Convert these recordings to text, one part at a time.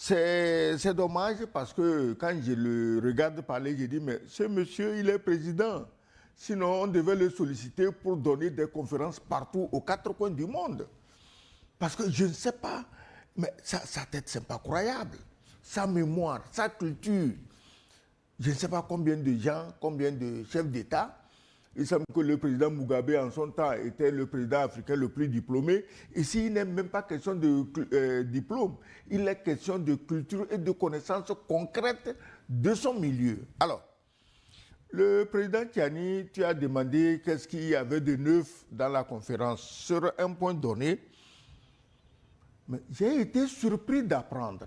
C'est dommage parce que quand je le regarde parler, je dis, mais ce monsieur, il est président. Sinon, on devait le solliciter pour donner des conférences partout, aux quatre coins du monde. Parce que je ne sais pas, mais sa tête, c'est pas croyable. Sa mémoire, sa culture. Je ne sais pas combien de gens, combien de chefs d'État. Il semble que le président Mugabe, en son temps, était le président africain le plus diplômé. Ici, il n'est même pas question de diplôme. Il est question de culture et de connaissances concrètes de son milieu. Alors, le président Tiani, tu as demandé qu'est-ce qu'il y avait de neuf dans la conférence. Sur un point donné, j'ai été surpris d'apprendre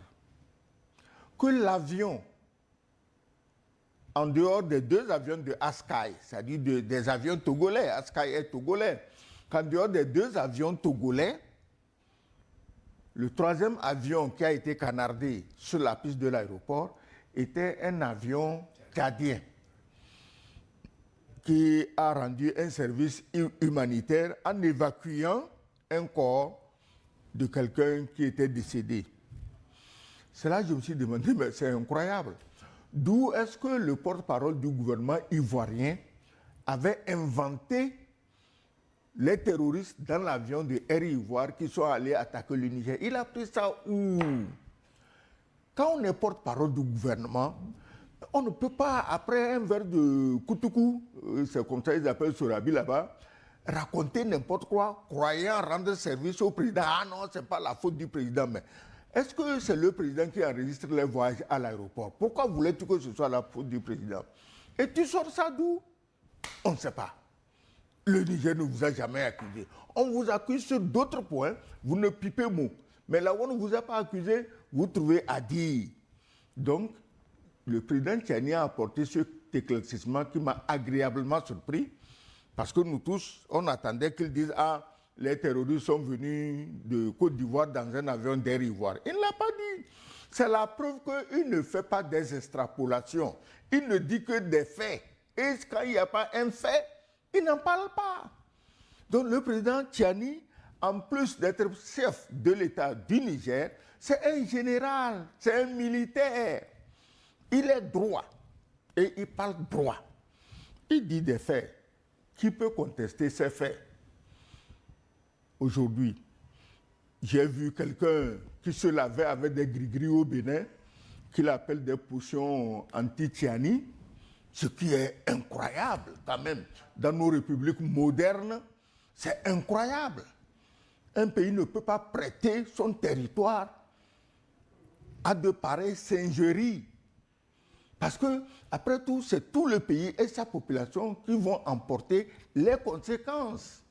que l'avion, en dehors des deux avions de Askai, c'est-à-dire des avions togolais, Askai est togolais, qu'en dehors des deux avions togolais, le troisième avion qui a été canardé sur la piste de l'aéroport était un avion tchadien qui a rendu un service humanitaire en évacuant un corps de quelqu'un qui était décédé. C'est là que je me suis demandé, mais c'est incroyable. D'où est-ce que le porte-parole du gouvernement ivoirien avait inventé les terroristes dans l'avion de Air Ivoire qui sont allés attaquer le Niger? Il a pris ça où? Quand on est porte-parole du gouvernement, on ne peut pas, après un verre de koutoukou, c'est comme ça ils appellent Sorabi là-bas, raconter n'importe quoi, croyant rendre service au président. Ah non, ce n'est pas la faute du président, mais est-ce que c'est le président qui enregistre les voyages à l'aéroport? Pourquoi voulais-tu que ce soit la faute du président? Et tu sors ça d'où? On ne sait pas. Le Niger ne vous a jamais accusé. On vous accuse sur d'autres points, vous ne pipez mot. Mais là où on ne vous a pas accusé, vous trouvez à dire. Donc, le président Tiani a apporté ce éclaircissement qui m'a agréablement surpris, parce que nous tous, on attendait qu'ils disent « Ah, les terroristes sont venus de Côte d'Ivoire dans un avion d'Air Ivoire ». Il ne l'a pas dit. C'est la preuve qu'il ne fait pas des extrapolations. Il ne dit que des faits. Et quand il n'y a pas un fait, il n'en parle pas. Donc le président Tiani, en plus d'être chef de l'État du Niger, c'est un général, c'est un militaire. Il est droit et il parle droit. Il dit des faits. Qui peut contester ces faits? Aujourd'hui, j'ai vu quelqu'un qui se lavait avec des gris-gris au Bénin, qu'il appelle des potions anti-Tiani, ce qui est incroyable quand même. Dans nos républiques modernes, c'est incroyable. Un pays ne peut pas prêter son territoire à de pareilles singeries. Parce que, après tout, c'est tout le pays et sa population qui vont emporter les conséquences.